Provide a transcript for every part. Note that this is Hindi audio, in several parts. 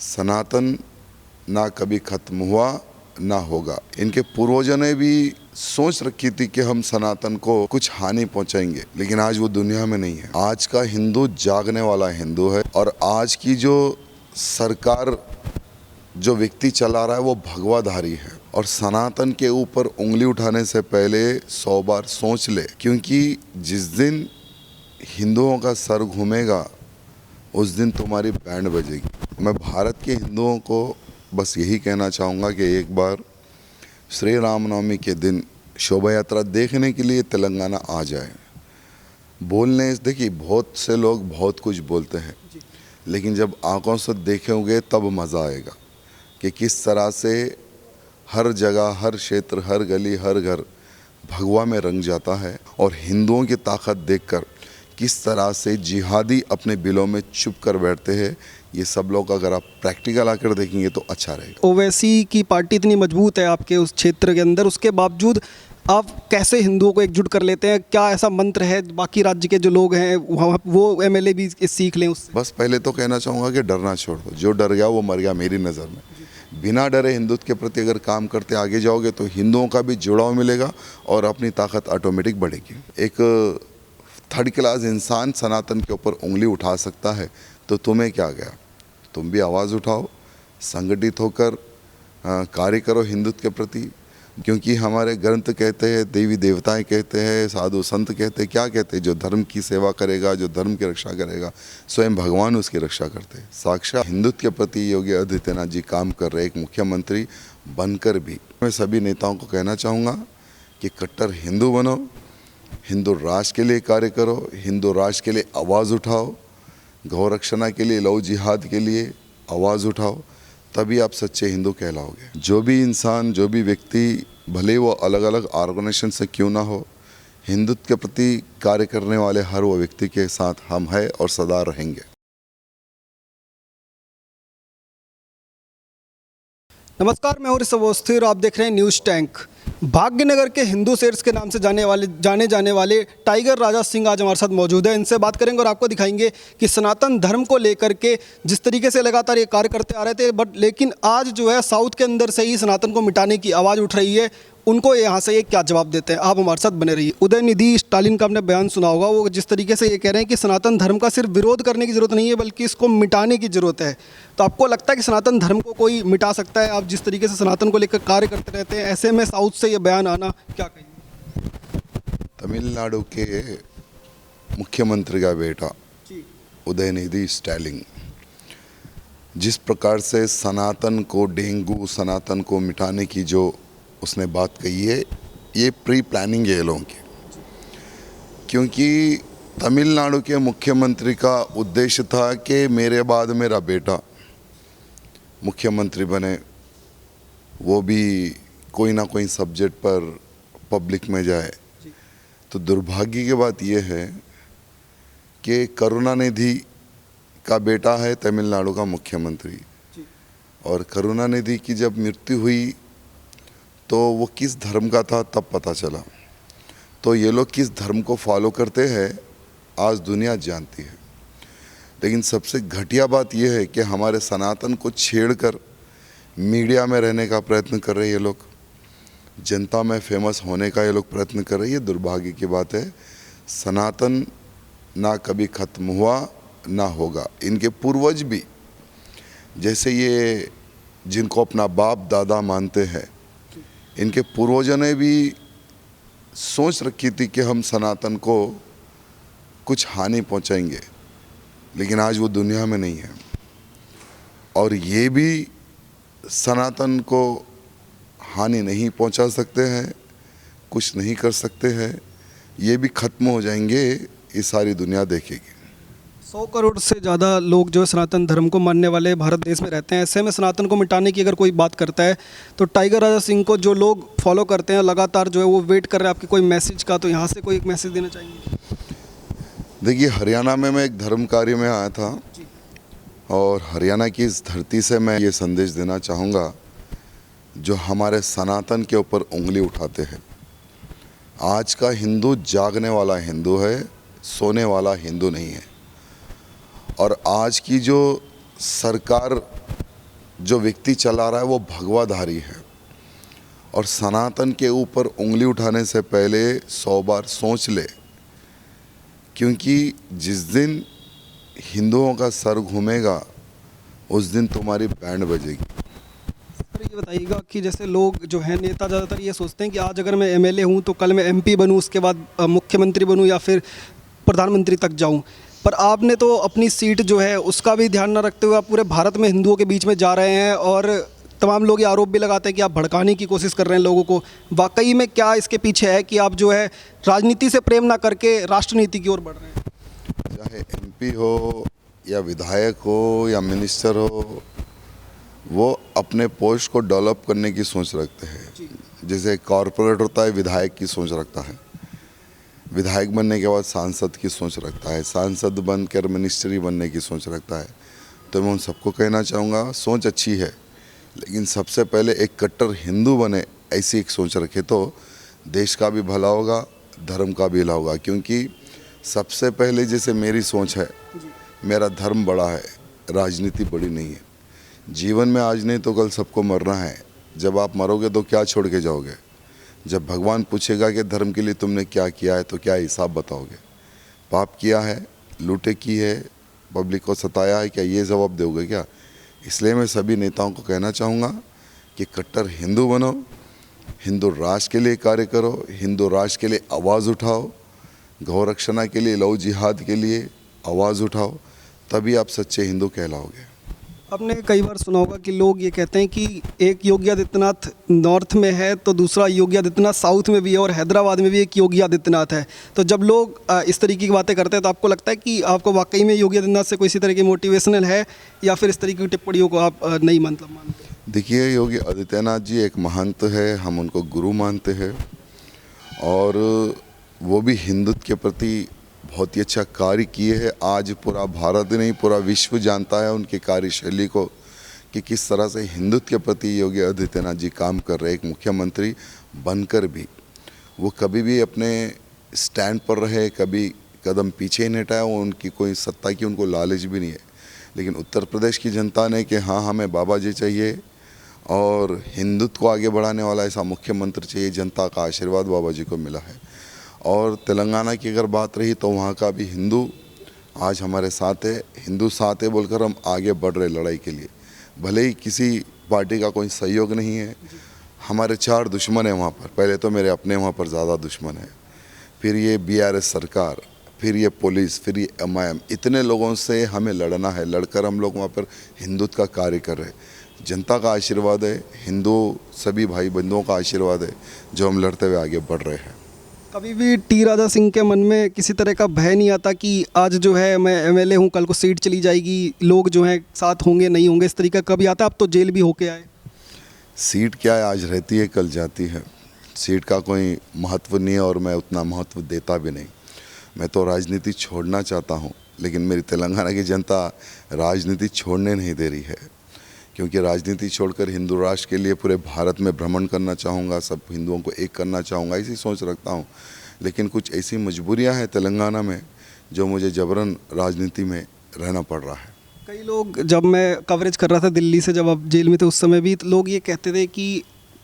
सनातन ना कभी खत्म हुआ ना होगा। इनके पूर्वजों ने भी सोच रखी थी कि हम सनातन को कुछ हानि पहुंचाएंगे, लेकिन आज वो दुनिया में नहीं है। आज का हिंदू जागने वाला हिंदू है और आज की जो सरकार जो व्यक्ति चला रहा है वो भगवाधारी है। और सनातन के ऊपर उंगली उठाने से पहले 100 बार सोच ले, क्योंकि जिस दिन हिंदुओं का सर घूमेगा उस दिन तुम्हारी बैंड बजेगी। मैं भारत के हिंदुओं को बस यही कहना चाहूँगा कि एक बार श्री रामनवमी के दिन शोभा यात्रा देखने के लिए तेलंगाना आ जाए। बोलने देखिए बहुत से लोग बहुत कुछ बोलते हैं, लेकिन जब आंखों से देखेंगे तब मज़ा आएगा कि किस तरह से हर जगह, हर क्षेत्र, हर गली, हर घर भगवा में रंग जाता है। और हिंदुओं की ताकत देखकर किस तरह से जिहादी अपने बिलों में चुप कर बैठते हैं, ये सब लोग अगर आप प्रैक्टिकल आकर देखेंगे तो अच्छा रहेगा। ओवैसी की पार्टी इतनी मजबूत है आपके उस क्षेत्र के अंदर, उसके बावजूद आप कैसे हिंदुओं को एकजुट कर लेते हैं? क्या ऐसा मंत्र है बाकी राज्य के जो लोग हैं वो एमएलए भी सीख लें उससे? बस पहले तो कहना चाहूँगा कि डरना छोड़ दो। जो डर गया वो मर गया मेरी नज़र में। बिना डरे हिंदुत्व के प्रति अगर काम करते आगे जाओगे तो हिंदुओं का भी जुड़ाव मिलेगा और अपनी ताकत ऑटोमेटिक बढ़ेगी। एक थर्ड क्लास इंसान सनातन के ऊपर उंगली उठा सकता है तो तुम्हें क्या गया? तुम भी आवाज़ उठाओ, संगठित होकर कार्य करो हिंदुत्व के प्रति, क्योंकि हमारे ग्रंथ कहते हैं, देवी देवताएं कहते हैं, साधु संत कहते हैं, क्या कहते हैं? जो धर्म की सेवा करेगा, जो धर्म की रक्षा करेगा, स्वयं भगवान उसकी रक्षा करते हैं। साक्षात हिंदुत्व के प्रति योगी आदित्यनाथ जी काम कर रहे एक मुख्यमंत्री बनकर भी मैं सभी नेताओं को कहना चाहूँगा कि कट्टर हिंदू बनो, हिंदू राष्ट्र के लिए कार्य करो, हिंदू राष्ट्र के लिए आवाज़ उठाओ, गौ रक्षणा के लिए, लव जिहाद के लिए आवाज़ उठाओ, तभी आप सच्चे हिंदू कहलाओगे। जो भी इंसान, जो भी व्यक्ति, भले वो अलग अलग ऑर्गेनाइजेशन से क्यों ना हो, हिंदुत्व के प्रति कार्य करने वाले हर वो व्यक्ति के साथ हम हैं और सदा रहेंगे। नमस्कार, मैं हूं ऋषभ अवस्थी और आप देख रहे हैं न्यूज़ टैंक। भाग्यनगर के हिंदू शेर्स के नाम से जाने जाने वाले टाइगर राजा सिंह आज हमारे साथ मौजूद है। इनसे बात करेंगे और आपको दिखाएंगे कि सनातन धर्म को लेकर के जिस तरीके से लगातार ये कार्य करते आ रहे थे, लेकिन आज जो है साउथ के अंदर से ही सनातन को मिटाने की आवाज़ उठ रही है। उनको यहाँ से ये क्या जवाब देते हैं, आप हमारे साथ बने रहिए। उदयनिधि स्टालिन का आपने बयान सुना होगा, वो जिस तरीके से ये कह रहे हैं कि सनातन धर्म का सिर्फ विरोध करने की ज़रूरत नहीं है बल्कि इसको मिटाने की ज़रूरत है। तो आपको लगता है कि सनातन धर्म को कोई मिटा सकता है? आप जिस तरीके से सनातन को लेकर कार्य करते रहते हैं, ऐसे में साउथ से ये बयान आना, क्या कहेंगे? तमिलनाडु के मुख्यमंत्री का बेटा उदयनिधि स्टालिन जिस प्रकार से सनातन को, डेंगू सनातन को मिटाने की जो उसने बात कही है, ये प्री प्लानिंग है लोगों की। क्योंकि तमिलनाडु के मुख्यमंत्री का उद्देश्य था कि मेरे बाद मेरा बेटा मुख्यमंत्री बने, वो भी कोई ना कोई सब्जेक्ट पर पब्लिक में जाए। तो दुर्भाग्य की बात यह है कि करुणानिधि का बेटा है तमिलनाडु का मुख्यमंत्री, और करुणानिधि की जब मृत्यु हुई तो वो किस धर्म का था तब पता चला। तो ये लोग किस धर्म को फॉलो करते हैं आज दुनिया जानती है। लेकिन सबसे घटिया बात यह है कि हमारे सनातन को छेड़कर मीडिया में रहने का प्रयत्न कर रहे ये लोग, जनता में फेमस होने का ये लोग प्रयत्न कर रहे हैं। ये दुर्भाग्य की बात है। सनातन ना कभी खत्म हुआ ना होगा। इनके पूर्वज भी, जैसे ये जिनको अपना बाप दादा मानते हैं, इनके पूर्वजों ने भी सोच रखी थी कि हम सनातन को कुछ हानि पहुंचाएंगे, लेकिन आज वो दुनिया में नहीं है। और ये भी सनातन को हानि नहीं पहुंचा सकते हैं, कुछ नहीं कर सकते हैं। ये भी ख़त्म हो जाएंगे, ये सारी दुनिया देखेगी। 100 करोड़ से ज़्यादा लोग जो है सनातन धर्म को मानने वाले भारत देश में रहते हैं। ऐसे में सनातन को मिटाने की अगर कोई बात करता है तो टाइगर राजा सिंह को जो लोग फॉलो करते हैं, लगातार जो है वो वेट कर रहे हैं आपके कोई मैसेज का, तो यहाँ से कोई एक मैसेज देना चाहेंगे? देखिए, हरियाणा में मैं एक धर्म कार्य में आया था और हरियाणा की इस धरती से मैं ये संदेश देना चाहूँगा, जो हमारे सनातन के ऊपर उंगली उठाते हैं। आज का हिंदू जागने वाला हिंदू है, सोने वाला हिंदू नहीं है। और आज की जो सरकार जो व्यक्ति चला रहा है वो भगवाधारी है और सनातन के ऊपर उंगली उठाने से पहले 100 बार सोच ले, क्योंकि जिस दिन हिंदुओं का सर घूमेगा उस दिन तुम्हारी बैंड बजेगी। सर ये बताइएगा कि जैसे लोग जो हैं नेता ज़्यादातर ये सोचते हैं कि आज अगर मैं एमएलए हूँ तो कल मैं एमपी बनूँ, उसके बाद मुख्यमंत्री बनूँ या फिर प्रधानमंत्री तक जाऊँ, पर आपने तो अपनी सीट जो है उसका भी ध्यान न रखते हुए आप पूरे भारत में हिंदुओं के बीच में जा रहे हैं और तमाम लोग ये आरोप भी लगाते हैं कि आप भड़काने की कोशिश कर रहे हैं लोगों को। वाकई में क्या इसके पीछे है कि आप जो है राजनीति से प्रेम ना करके राष्ट्रनीति की ओर बढ़ रहे हैं? चाहे एमपी हो या विधायक हो या मिनिस्टर हो, वो अपने पोस्ट को डेवलप करने की सोच रखते हैं। जैसे कॉरपोरेट होता है, विधायक की सोच रखता है, विधायक बनने के बाद सांसद की सोच रखता है, सांसद बनकर मिनिस्ट्री बनने की सोच रखता है। तो मैं उन सबको कहना चाहूँगा, सोच अच्छी है, लेकिन सबसे पहले एक कट्टर हिंदू बने ऐसी एक सोच रखे तो देश का भी भला होगा, धर्म का भी भला होगा। क्योंकि सबसे पहले जैसे मेरी सोच है, मेरा धर्म बड़ा है, राजनीति बड़ी नहीं है। जीवन में आज नहीं तो कल सबको मरना है। जब आप मरोगे तो क्या छोड़ के जाओगे? जब भगवान पूछेगा कि धर्म के लिए तुमने क्या किया है तो क्या हिसाब बताओगे? पाप किया है, लूटे की है, पब्लिक को सताया है, क्या ये जवाब दोगे क्या? इसलिए मैं सभी नेताओं को कहना चाहूँगा कि कट्टर हिंदू बनो, हिंदू राष्ट्र के लिए कार्य करो, हिंदू राष्ट्र के लिए आवाज़ उठाओ, गौ रक्षणा के लिए, लव जिहाद के लिए आवाज़ उठाओ, तभी आप सच्चे हिंदू कहलाओगे। आपने कई बार सुना होगा कि लोग ये कहते हैं कि एक योगी आदित्यनाथ नॉर्थ में है तो दूसरा योगी आदित्यनाथ साउथ में भी है और हैदराबाद में भी एक योगी आदित्यनाथ है। तो जब लोग इस तरीके की बातें करते हैं तो आपको लगता है कि आपको वाकई में योगी आदित्यनाथ से कोई इसी तरह की मोटिवेशनल है या फिर इस तरीके की टिप्पणियों को आप नहीं मानते? देखिए, योगी आदित्यनाथ जी एक महंत है, हम उनको गुरु मानते हैं और वो भी हिंदुत्व के प्रति बहुत ही अच्छा कार्य किए हैं। आज पूरा भारत नहीं, पूरा विश्व जानता है उनकी कार्यशैली को कि किस तरह से हिंदुत्व के प्रति योगी आदित्यनाथ जी काम कर रहे हैं। एक मुख्यमंत्री बनकर भी वो कभी भी अपने स्टैंड पर रहे, कभी कदम पीछे नहीं हटाया। उनकी कोई सत्ता की उनको लालच भी नहीं है, लेकिन उत्तर प्रदेश की जनता ने कि हाँ हमें बाबा जी चाहिए और हिंदुत्व को आगे बढ़ाने वाला ऐसा मुख्यमंत्री चाहिए, जनता का आशीर्वाद बाबा जी को मिला है। और तेलंगाना की अगर बात रही तो वहाँ का भी हिंदू आज हमारे साथ है, हिंदू साथ है बोलकर हम आगे बढ़ रहे लड़ाई के लिए। भले ही किसी पार्टी का कोई सहयोग नहीं है, हमारे 4 दुश्मन हैं वहाँ पर। पहले तो मेरे अपने वहाँ पर ज़्यादा दुश्मन है, फिर ये BRS सरकार, फिर ये पुलिस, फिर ये MIM, इतने लोगों से हमें लड़ना है। लड़कर हम लोग वहाँ पर हिंदुत्व का कार्य कर रहे हैं। जनता का आशीर्वाद है, हिंदू सभी भाई बंधुओं का आशीर्वाद है, जो हम लड़ते हुए आगे बढ़ रहे हैं। कभी भी टी राजा सिंह के मन में किसी तरह का भय नहीं आता कि आज जो है मैं MLA हूँ, कल को सीट चली जाएगी, लोग जो हैं साथ होंगे नहीं होंगे, इस तरीका कभी आता? अब तो जेल भी होके आए। सीट क्या है, आज रहती है कल जाती है। सीट का कोई महत्व नहीं है और मैं उतना महत्व देता भी नहीं। मैं तो राजनीति छोड़ना चाहता हूँ, लेकिन मेरी तेलंगाना की जनता राजनीति छोड़ने नहीं दे रही है। क्योंकि राजनीति छोड़कर हिंदू राष्ट्र के लिए पूरे भारत में भ्रमण करना चाहूँगा, सब हिंदुओं को एक करना चाहूँगा, ऐसी सोच रखता हूँ। लेकिन कुछ ऐसी मजबूरियाँ हैं तेलंगाना में जो मुझे जबरन राजनीति में रहना पड़ रहा है। कई लोग, जब मैं कवरेज कर रहा था दिल्ली से, जब आप जेल में थे उस समय भी, तो लोग ये कहते थे कि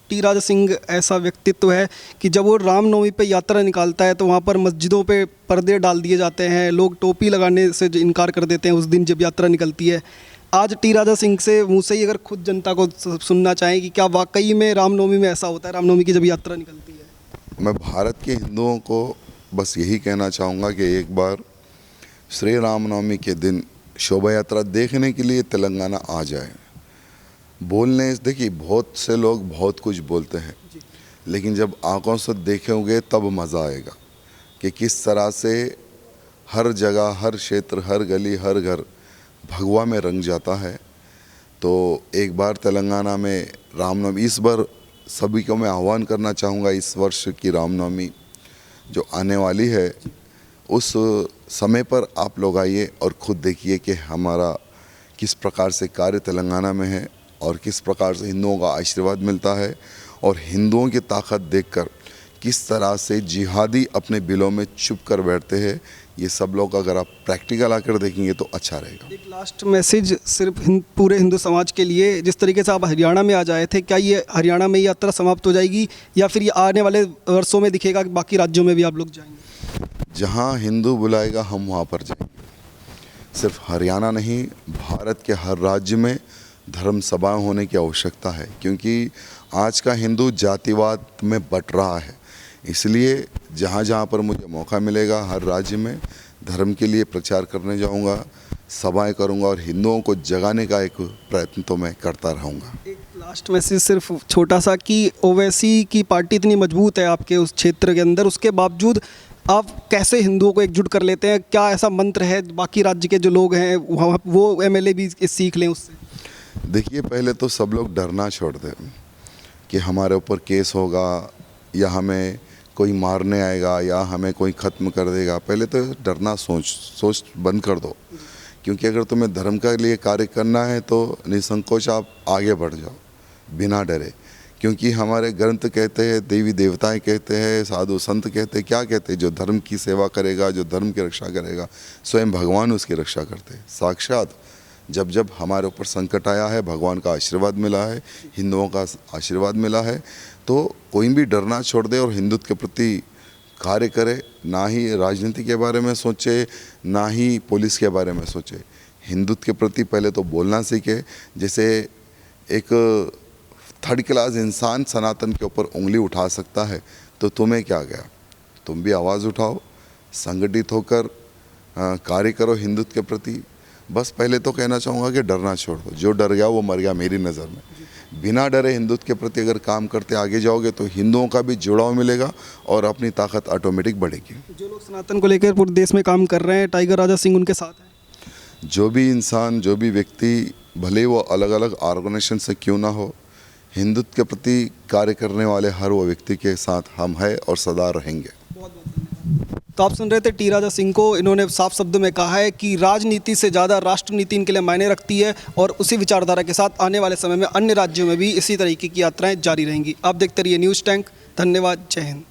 टी राजा सिंह ऐसा व्यक्तित्व है कि जब वो रामनवमी पे यात्रा निकालता है तो वहाँ पर मस्जिदों पे पर्दे डाल दिए जाते हैं, लोग टोपी लगाने से इनकार कर देते हैं उस दिन जब यात्रा निकलती है। आज टी राजा सिंह से मुँह से ही अगर खुद जनता को सुनना चाहें कि क्या वाकई में रामनवमी में ऐसा होता है, रामनवमी की जब यात्रा निकलती है? मैं भारत के हिंदुओं को बस यही कहना चाहूँगा कि एक बार श्री रामनवमी के दिन शोभा यात्रा देखने के लिए तेलंगाना आ जाए। बोलने, देखिए बहुत से लोग बहुत कुछ बोलते हैं, लेकिन जब आंखों से देखेंगे तब मज़ा आएगा कि किस तरह से हर जगह, हर क्षेत्र, हर गली, हर घर भगवा में रंग जाता है। तो एक बार तेलंगाना में रामनवमी, इस बार सभी को मैं आह्वान करना चाहूँगा, इस वर्ष की रामनवमी जो आने वाली है उस समय पर आप लोग आइए और ख़ुद देखिए कि हमारा किस प्रकार से कार्य तेलंगाना में है और किस प्रकार से हिंदुओं का आशीर्वाद मिलता है। और हिंदुओं की ताकत देखकर किस तरह से जिहादी अपने बिलों में छुप कर बैठते हैं, ये सब लोग अगर आप प्रैक्टिकल आकर देखेंगे तो अच्छा रहेगा। एक लास्ट मैसेज सिर्फ पूरे हिंदू समाज के लिए, जिस तरीके से आप हरियाणा में आ जाए थे, क्या ये हरियाणा में ये यात्रा समाप्त हो जाएगी या फिर ये आने वाले वर्षों में दिखेगा कि बाकी राज्यों में भी आप लोग जाएंगे? जहाँ हिंदू बुलाएगा हम वहाँ पर जाएंगे। सिर्फ हरियाणा नहीं, भारत के हर राज्य में धर्म सभाएं होने की आवश्यकता है, क्योंकि आज का हिंदू जातिवाद में बट रहा है। इसलिए जहाँ जहाँ पर मुझे मौका मिलेगा हर राज्य में धर्म के लिए प्रचार करने जाऊँगा, सभाएं करूँगा और हिंदुओं को जगाने का एक प्रयत्न तो मैं करता रहूँगा। एक लास्ट मैसेज सिर्फ छोटा सा कि ओवैसी की पार्टी इतनी मजबूत है आपके उस क्षेत्र के अंदर, उसके बावजूद आप कैसे हिंदुओं को एकजुट कर लेते हैं? क्या ऐसा मंत्र है बाकी राज्य के जो लोग हैं वहाँ वो एमएलए भी सीख लें उससे? देखिए, पहले तो सब लोग डरना छोड़ दें कि हमारे ऊपर केस होगा या हमें कोई मारने आएगा या हमें कोई ख़त्म कर देगा। पहले तो डरना सोच बंद कर दो, क्योंकि अगर तुम्हें धर्म के लिए कार्य करना है तो निसंकोच आप आगे बढ़ जाओ बिना डरे। क्योंकि हमारे ग्रंथ कहते हैं, देवी देवताएं कहते हैं, साधु संत कहते हैं, क्या कहते हैं, जो धर्म की सेवा करेगा, जो धर्म की रक्षा करेगा, स्वयं भगवान उसकी रक्षा करते हैं। साक्षात जब जब हमारे ऊपर संकट आया है, भगवान का आशीर्वाद मिला है, हिंदुओं का आशीर्वाद मिला है, तो कोई भी डरना छोड़ दे और हिंदुत्व के प्रति कार्य करे। ना ही राजनीति के बारे में सोचे, ना ही पुलिस के बारे में सोचे। हिंदुत्व के प्रति पहले तो बोलना सीखे। जैसे एक थर्ड क्लास इंसान सनातन के ऊपर उंगली उठा सकता है, तो तुम्हें क्या गया? तुम भी आवाज़ उठाओ, संगठित होकर कार्य करो हिंदुत्व के प्रति। बस पहले तो कहना चाहूँगा कि डरना छोड़ दो। जो डर गया वो मर गया मेरी नज़र में। बिना डरे हिंदुत्व के प्रति अगर काम करते आगे जाओगे तो हिंदुओं का भी जुड़ाव मिलेगा और अपनी ताकत ऑटोमेटिक बढ़ेगी। जो लोग सनातन को लेकर पूरे देश में काम कर रहे हैं, टाइगर राजा सिंह उनके साथ हैं। जो भी इंसान, जो भी व्यक्ति, भले वो अलग अलग ऑर्गेनाइजेशन से क्यों ना हो, हिंदुत्व के प्रति कार्य करने वाले हर वो व्यक्ति के साथ हम हैं और सदा रहेंगे। बहुत बहुत धन्यवाद। तो आप सुन रहे थे टी राजा सिंह को। इन्होंने साफ शब्दों में कहा है कि राजनीति से ज़्यादा राष्ट्र नीति इनके लिए मायने रखती है और उसी विचारधारा के साथ आने वाले समय में अन्य राज्यों में भी इसी तरीके की यात्राएं जारी रहेंगी। आप देखते रहिए न्यूज़ टैंक। धन्यवाद। जय हिंद।